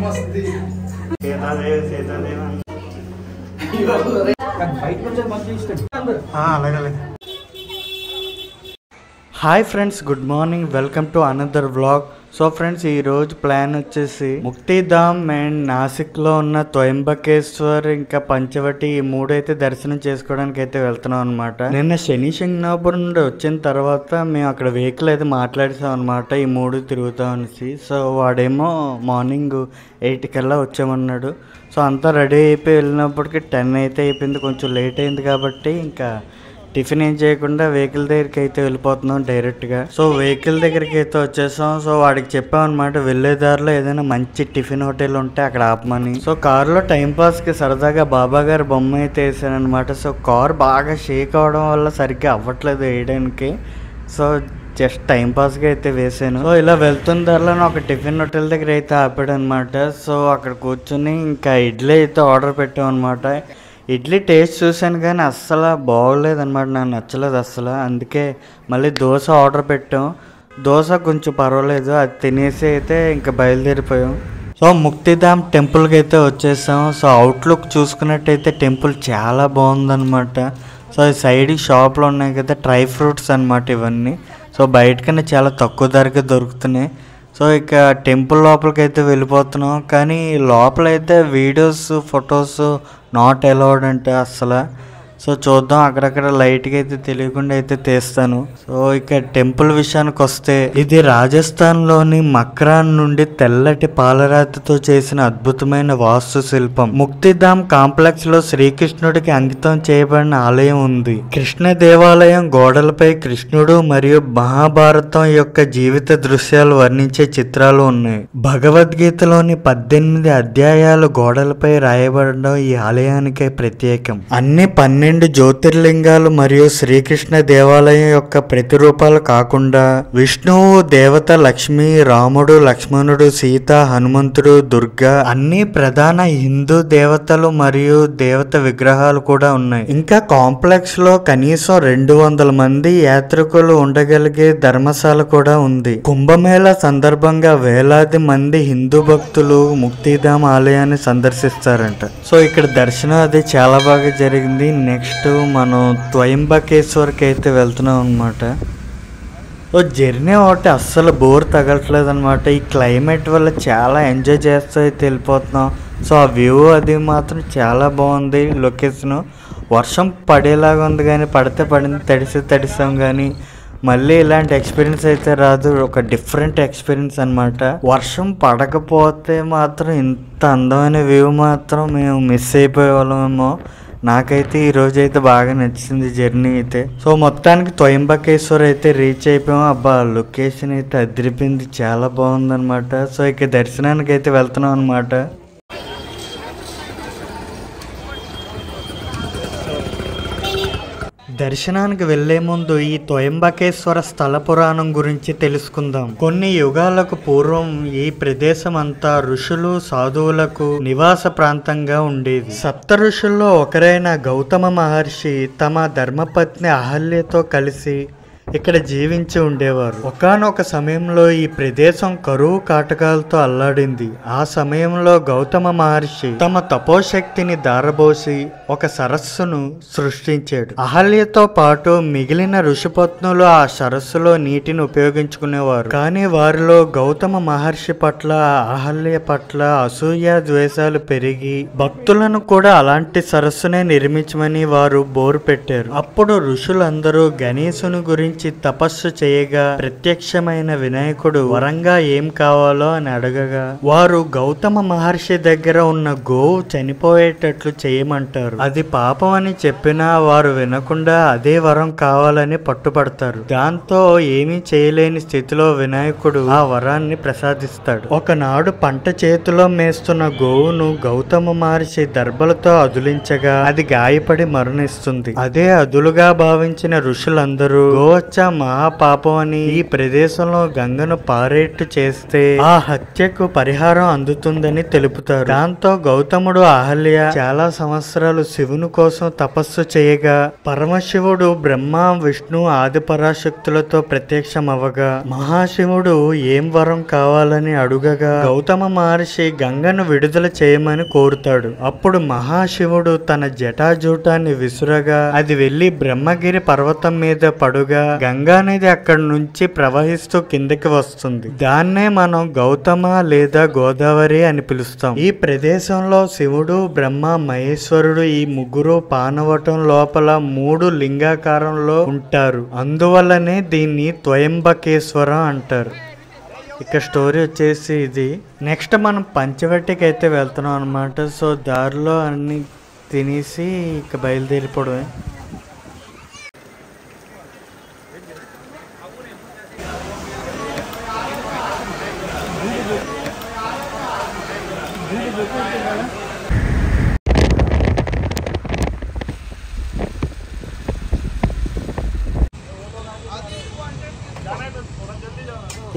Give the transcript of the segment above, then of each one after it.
అలాగే. Hi friends, good morning, welcome to another vlog. So friends, ఈ రోజు plan వచ్చేసి ముక్తిధామ్ అండ్ నాసిక్లో ఉన్న త్రయంబకేశ్వర్ ఇంకా పంచవటి ఈ మూడు అయితే దర్శనం చేసుకోవడానికి అయితే వెళ్తున్నాం అనమాట. నిన్న శని శంగ్నాపురం నుండి వచ్చిన తర్వాత మేము అక్కడ వెహికల్ అయితే మాట్లాడేసాం అనమాట, ఈ మూడు తిరుగుతాం అనేసి. సో వాడేమో మార్నింగ్ 8 కల్లా వచ్చామన్నాడు. సో అంతా రెడీ అయిపోయి వెళ్ళినప్పటికీ 10 అయితే అయిపోయింది, కొంచెం లేట్ అయింది కాబట్టి ఇంకా టిఫిన్ ఏం చేయకుండా వెహికల్ దగ్గరికి అయితే వెళ్ళిపోతున్నాం డైరెక్ట్గా. సో వెహికల్ దగ్గరికి అయితే వచ్చేసాం. సో వాడికి చెప్పాం అనమాట, వెళ్ళే దారిలో ఏదైనా మంచి టిఫిన్ హోటల్ ఉంటే అక్కడ ఆపమని. సో కారులో టైంపాస్కి సరదాగా బాబా గారి బొమ్మ అయితే వేసాను అనమాట. సో కార్ బాగా షేక్ అవడం వల్ల సరిగ్గా అవ్వట్లేదు వేయడానికి. సో జస్ట్ టైంపాస్గా అయితే వేసాను. సో ఇలా వెళ్తున్న దారిలో ఒక టిఫిన్ హోటల్ దగ్గర అయితే ఆపాడు అనమాట. సో అక్కడ కూర్చొని ఇంకా ఇడ్లీ అయితే ఆర్డర్ పెట్టాం అనమాట. ఇడ్లీ టేస్ట్ చూశాను కానీ అస్సలు బాగోలేదన్నమాట, నాకు నచ్చలేదు అస్సలు. అందుకే మళ్ళీ దోశ ఆర్డర్ పెట్టాం. దోశ కొంచెం పర్వాలేదు, అది తినేసి అయితే ఇంకా బయలుదేరిపోయాం. సో ముక్తిధామ్ టెంపుల్కి అయితే వచ్చేసాం. సో అవుట్లుక్ చూసుకున్నట్టయితే టెంపుల్ చాలా బాగుందన్నమాట. సో సైడ్కి షాపులు ఉన్నాయి కదా, డ్రై ఫ్రూట్స్ అనమాట ఇవన్నీ. సో బయటకన్నా చాలా తక్కువ ధరకే దొరుకుతున్నాయి. సో ఇక టెంపుల్ లోపలికి అయితే వెళ్ళిపోతున్నాం. కానీ లోపలైతే వీడియోస్ ఫొటోస్ నాట్ అలౌడ్ అంటే అస్సలు. సో చూద్దాం, అక్కడక్కడ లైట్గా అయితే తెలియకుండా అయితే తీస్తాను. సో ఇక టెంపుల్ విషయానికి వస్తే, ఇది రాజస్థాన్లోని మక్రాన్ నుండి తెల్లటి పాలరాతితో చేసిన అద్భుతమైన వాస్తు శిల్పం. ముక్తిధామ్ కాంప్లెక్స్ లో శ్రీకృష్ణుడికి అంకితం చేయబడిన ఆలయం ఉంది. కృష్ణ దేవాలయం గోడలపై కృష్ణుడు మరియు మహాభారతం యొక్క జీవిత దృశ్యాలు వర్ణించే చిత్రాలు ఉన్నాయి. భగవద్గీతలోని 18 అధ్యాయాలు గోడలపై రాయబడడం ఈ ఆలయానికే ప్రత్యేకం. అన్ని 12 జ్యోతిర్లింగాలు మరియు శ్రీకృష్ణ దేవాలయం యొక్క ప్రతిరూపాలు కాకుండా విష్ణువు, దేవత లక్ష్మి, రాముడు, లక్ష్మణుడు, సీత, హనుమంతుడు, దుర్గా అన్ని ప్రధాన హిందూ దేవతలు మరియు దేవత విగ్రహాలు కూడా ఉన్నాయి. ఇంకా కాంప్లెక్స్ లో కనీసం 200 మంది యాత్రికులు ఉండగలిగే ధర్మశాల కూడా ఉంది. కుంభమేళా సందర్భంగా వేలాది మంది హిందూ భక్తులు ముక్తిధామ్ ఆలయాన్ని సందర్శిస్తారంట. సో ఇక్కడ దర్శనం అది చాలా బాగా జరిగింది. నెక్స్ట్ మనం త్రయంబకేశ్వర్కి అయితే వెళ్తున్నాం అనమాట. సో జర్నీ ఒకటి అస్సలు బోర్ తగలట్లేదు అనమాట. ఈ క్లైమేట్ వల్ల చాలా ఎంజాయ్ చేస్తూ అయితే వెళ్ళిపోతున్నాం. సో ఆ వ్యూ అది మాత్రం చాలా బాగుంది. లొకేషన్ వర్షం పడేలాగా ఉంది, కానీ పడితే పడింది, తడిసాం కానీ మళ్ళీ ఇలాంటి ఎక్స్పీరియన్స్ అయితే రాదు. ఒక డిఫరెంట్ ఎక్స్పీరియన్స్ అనమాట. వర్షం పడకపోతే మాత్రం ఇంత అందమైన వ్యూ మాత్రం మేము మిస్ అయిపోయేవాళ్ళమేమో. నాకైతే ఈ రోజు అయితే బాగా నచ్చింది జర్నీ అయితే. సో మొత్తానికి త్రయంబకేశ్వర్ అయితే రీచ్ అయిపోయాం. అబ్బా లొకేషన్ అయితే అదిరిపోయింది, చాలా బాగుందన్నమాట. సో ఇక దర్శనానికి అయితే వెళ్తున్నాం అనమాట. దర్శనానికి వెళ్లే ముందు ఈ త్రయంబకేశ్వర స్థల పురాణం గురించి తెలుసుకుందాం. కొన్ని యుగాలకు పూర్వం ఈ ప్రదేశం అంతా ఋషులు, సాధువులకు నివాస ప్రాంతంగా ఉండేది. సప్త ఋషుల్లో ఒకరైన గౌతమ మహర్షి తమ ధర్మపత్ని అహల్యతో కలిసి ఇక్కడ జీవించి ఉండేవారు. ఒకానొక సమయంలో ఈ ప్రదేశం కరువు కాటకాలతో అల్లాడింది. ఆ సమయంలో గౌతమ మహర్షి తమ తపోశక్తిని దారబోసి ఒక సరస్సును సృష్టించాడు. అహల్యతో పాటు మిగిలిన ఋషిపత్నులు ఆ సరస్సులో నీటిని ఉపయోగించుకునేవారు. కానీ వారిలో గౌతమ మహర్షి పట్ల, అహల్య పట్ల అసూయ ద్వేషాలు పెరిగి భక్తులను కూడా అలాంటి సరస్సునే నిర్మించమని వారు బోరు పెట్టారు. అప్పుడు ఋషులందరూ గణేశుని గురించి తపస్సు చేయగా ప్రత్యక్షమైన వినాయకుడు వరంగా ఏం కావాలో అని అడగగా వారు గౌతమ మహర్షి దగ్గర ఉన్న గోవు చనిపోయేటట్లు చేయమంటారు. అది పాపం అని చెప్పినా వారు వినకుండా అదే వరం కావాలని పట్టుపడతారు. దాంతో ఏమీ చేయలేని స్థితిలో వినాయకుడు ఆ వరాన్ని ప్రసాదిస్తాడు. ఒకనాడు పంట చేతిలో మేస్తున్న గోవును గౌతమ మహర్షి దర్భలతో అదులించగా అది గాయపడి మరణిస్తుంది. అదే అదులుగా భావించిన ఋషులందరూ గోవు హత్య మహాపాపం అని ఈ ప్రదేశంలో గంగను పారేట్టు చేస్తే ఆ హత్యకు పరిహారం అందుతుందని తెలుపుతారు. దాంతో గౌతముడు అహల్య చాలా సంవత్సరాలు శివుని కోసం తపస్సు చేయగా పరమశివుడు బ్రహ్మ విష్ణు ఆది పరాశక్తులతో ప్రత్యక్షమవగా మహాశివుడు ఏం వరం కావాలని అడుగగా గౌతమ మహర్షి గంగను విడుదల చేయమని కోరుతాడు. అప్పుడు మహాశివుడు తన జటాజూటాన్ని విసురగా అది వెళ్లి బ్రహ్మగిరి పర్వతం మీద పడుగా గంగా నది అక్కడి నుంచి ప్రవహిస్తూ కిందకి వస్తుంది. దాన్నే మనం గౌతమ లేదా గోదావరి అని పిలుస్తాం. ఈ ప్రదేశంలో శివుడు బ్రహ్మ మహేశ్వరుడు ఈ ముగ్గురు పానవటం లోపల 3 లింగాకారంలో ఉంటారు. అందువల్లనే దీన్ని త్రయంబకేశ్వరం అంటారు. ఇక స్టోరీ వచ్చేసి ఇది. నెక్స్ట్ మనం పంచవటికి అయితే వెళ్తున్నాం అనమాట. సో దారిలో అన్ని తినేసి ఇక బయలుదేరిపోవడమే.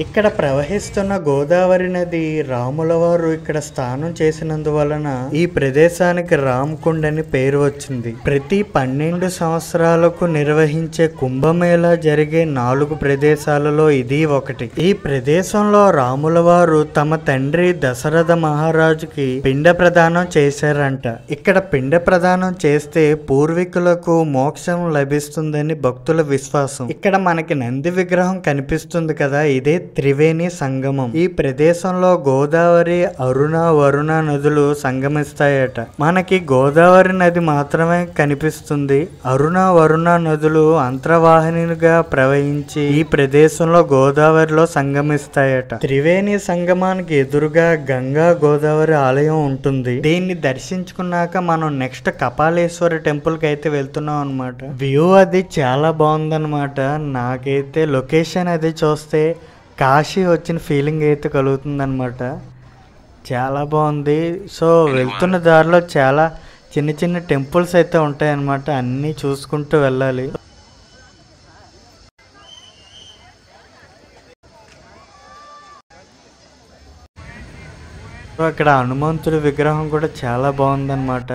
ఇక్కడ ప్రవహిస్తున్న గోదావరి నది రాముల వారు ఇక్కడ స్నానం చేసినందువలన ఈ ప్రదేశానికి రామకుండ్ అని పేరు వచ్చింది. ప్రతి 12 సంవత్సరాలకు నిర్వహించే కుంభమేళా జరిగే 4 ప్రదేశాలలో ఇది ఒకటి. ఈ ప్రదేశంలో రాముల వారు తమ తండ్రి దశరథ మహారాజుకి పిండ ప్రదానం చేశారంట. ఇక్కడ పిండ ప్రదానం చేస్తే పూర్వీకులకు మోక్షం లభిస్తుందని భక్తుల విశ్వాసం. ఇక్కడ మనకి నంది విగ్రహం కనిపిస్తుంది కదా, ఇదే త్రివేణి సంగమం. ఈ ప్రదేశంలో గోదావరి అరుణ వరుణ నదులు సంగమిస్తాయట. మనకి గోదావరి నది మాత్రమే కనిపిస్తుంది. అరుణ వరుణ నదులు అంతర్వాహినిగా ప్రవహించి ఈ ప్రదేశంలో గోదావరిలో సంగమిస్తాయట. త్రివేణి సంగమానికి ఎదురుగా గంగా గోదావరి ఆలయం ఉంటుంది. దీన్ని దర్శించుకున్నాక మనం నెక్స్ట్ కపాలేశ్వర టెంపుల్ కి అయితే వెళ్తున్నాం అనమాట. వ్యూ అది చాలా బాగుందన్నమాట. నాకైతే లొకేషన్ అది చూస్తే కాశీ వచ్చిన ఫీలింగ్ అయితే కలుగుతుంది అనమాట. చాలా బాగుంది. సో వెళ్తున్న దారిలో చాలా చిన్న చిన్న టెంపుల్స్ అయితే ఉంటాయన్నమాట. అన్నీ చూసుకుంటూ వెళ్ళాలి. సో ఇక్కడ హనుమంతుడి విగ్రహం కూడా చాలా బాగుందన్నమాట.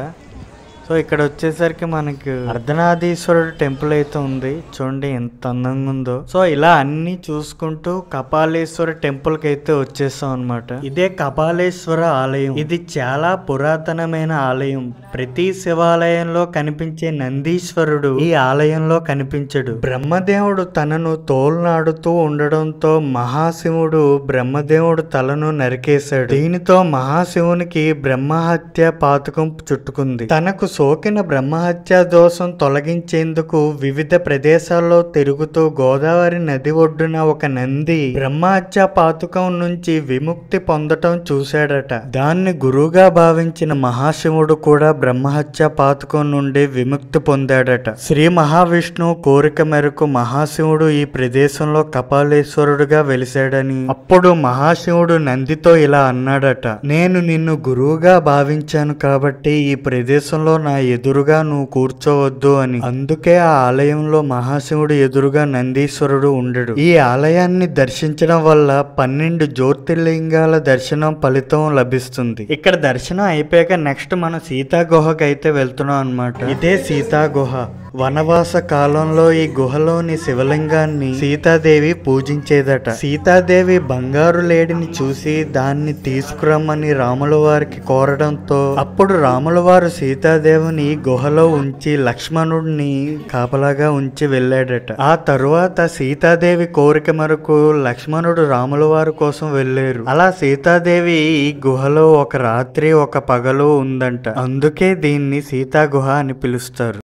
సో ఇక్కడ వచ్చేసరికి మనకి అర్ధనారీశ్వరుడు టెంపుల్ అయితే ఉంది. చూడండి ఎంత అందంగా ఉందో. సో ఇలా అన్ని చూసుకుంటూ కపాలేశ్వర టెంపుల్ కి అయితే వచ్చేసాం అనమాట. ఇదే కపాలేశ్వర ఆలయం. ఇది చాలా పురాతనమైన ఆలయం. ప్రతి శివాలయంలో కనిపించే నందీశ్వరుడు ఈ ఆలయంలో కనిపించడు. బ్రహ్మదేవుడు తనను తోలునాడుతూ ఉండడంతో మహాశివుడు బ్రహ్మదేవుడు తలను నరికేశాడు. దీనితో మహాశివునికి బ్రహ్మహత్య పాతకం చుట్టుకుంది. తనకు సోకిన బ్రహ్మహత్యా దోషం తొలగించేందుకు వివిధ ప్రదేశాల్లో తిరుగుతూ గోదావరి నది ఒడ్డున ఒక నంది బ్రహ్మహత్యా పాతకం నుంచి విముక్తి పొందటం చూశాడట. దాన్ని గురువుగా భావించిన మహాశివుడు కూడా బ్రహ్మహత్యా పాతకం నుండి విముక్తి పొందాడట. శ్రీ మహావిష్ణువు కోరిక మేరకు మహాశివుడు ఈ ప్రదేశంలో కపాలేశ్వరుడుగా వెలిశాడని అప్పుడు మహాశివుడు నందితో ఇలా అన్నాడట, నేను నిన్ను గురువుగా భావించాను కాబట్టి ఈ ప్రదేశంలో నా ఎదురుగా నువ్వు కూర్చోవద్దు అని. అందుకే ఆ ఆలయంలో మహాశివుడు ఎదురుగా నందీశ్వరుడు ఉండడు. ఈ ఆలయాన్ని దర్శించడం వల్ల 12 జ్యోతిర్లింగాల దర్శనం ఫలితం లభిస్తుంది. ఇక్కడ దర్శనం అయిపోయాక నెక్స్ట్ మనం సీతా గుహకి అయితే వెళ్తున్నాం అనమాట. ఇదే సీతా గుహ. వనవాస కాలంలో ఈ గుహలోని శివలింగాన్ని సీతాదేవి పూజించేదట. సీతాదేవి బంగారు లేడిని చూసి దాన్ని తీసుకురమ్మని రాముల వారికి కోరడంతో అప్పుడు రాముల వారు సీతాదేవిని గుహలో ఉంచి లక్ష్మణుడిని కాపలాగా ఉంచి వెళ్ళాడట. ఆ తరువాత సీతాదేవి కోరిక మేరకు లక్ష్మణుడు రాముల వారి కోసం వెళ్ళారు. అలా సీతాదేవి ఈ గుహలో ఒక రాత్రి ఒక పగలు ఉందంట. అందుకే దీన్ని సీతా గుహ అని పిలుస్తారు.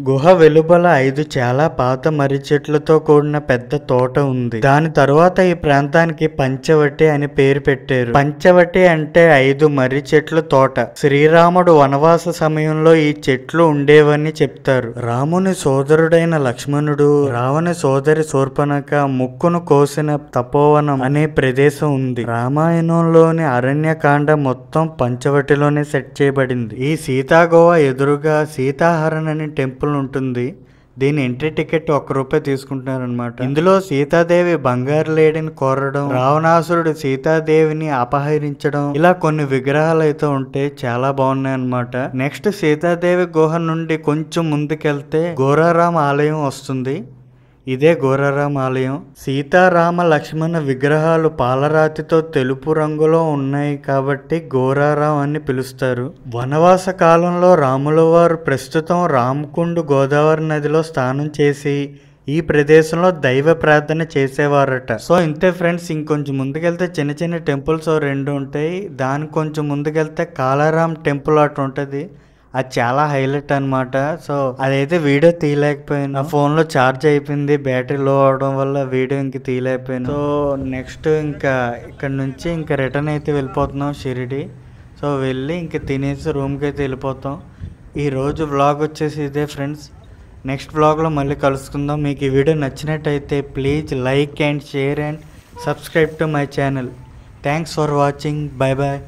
గుహ వెలుపల 5 చాలా పాత మర్రి చెట్లతో కూడిన పెద్ద తోట ఉంది. దాని తరువాత ఈ ప్రాంతానికి పంచవటి అని పేరు పెట్టారు. పంచవటి అంటే 5 మర్రి చెట్ల తోట. శ్రీరాముడు వనవాస సమయంలో ఈ చెట్లు ఉండేవని చెప్తారు. రాముని సోదరుడైన లక్ష్మణుడు రావణ సోదరి శూర్పణఖ ముక్కును కోసిన తపోవనం అనే ప్రదేశం ఉంది. రామాయణంలోని అరణ్యకాండ మొత్తం పంచవటిలోనే సెట్ చేయబడింది. ఈ సీతాగోవ ఎదురుగా సీతాహరణ అనే టెంపుల్ ఉంటుంది. దీని ఎంట్రీ టికెట్ ₹1 తీసుకుంటున్నారనమాట. ఇందులో సీతాదేవి బంగారు లేడిని కోరడం, రావణాసురుడు సీతాదేవిని అపహరించడం, ఇలా కొన్ని విగ్రహాలు అయితే ఉంటాయి. చాలా బాగున్నాయి అనమాట. నెక్స్ట్ సీతాదేవి గుహ నుండి కొంచెం ముందుకెళ్తే గోరారాం ఆలయం వస్తుంది. ఇదే గోరారాం ఆలయం. సీతారామ లక్ష్మణ విగ్రహాలు పాలరాతితో తెలుపు రంగులో ఉన్నాయి కాబట్టి గోరారాం అని పిలుస్తారు. వనవాస కాలంలో రాముల వారు ప్రస్తుతం రామకుండు గోదావరి నదిలో స్నానం చేసి ఈ ప్రదేశంలో దైవ ప్రార్థన చేసేవారట. సో ఇంతే ఫ్రెండ్స్. ఇంకొంచెం ముందుకెళ్తే చిన్న చిన్న టెంపుల్స్ 2 ఉంటాయి. దానికి కొంచెం ముందుకెళ్తే కాలారాం టెంపుల్ అటు ఉంటుంది. అది చాలా హైలైట్ అనమాట. సో అదైతే వీడియో తీయలేకపోయాను. నా ఫోన్లో ఛార్జ్ అయిపోయింది, బ్యాటరీ లో అవడం వల్ల వీడియో ఇంక తీయలేకపోయాను. సో నెక్స్ట్ ఇంకా ఇక్కడ నుంచి ఇంకా రిటర్న్ అయితే వెళ్ళిపోతున్నాం షిరిడి. సో వెళ్ళి ఇంక తినేసి రూమ్కి అయితే వెళ్ళిపోతాం. ఈరోజు వ్లాగ్ వచ్చేసి ఇదే ఫ్రెండ్స్. నెక్స్ట్ వ్లాగ్లో మళ్ళీ కలుసుకుందాం. మీకు ఈ వీడియో నచ్చినట్టయితే please like and share and subscribe to my channel. Thanks for watching. Bye bye.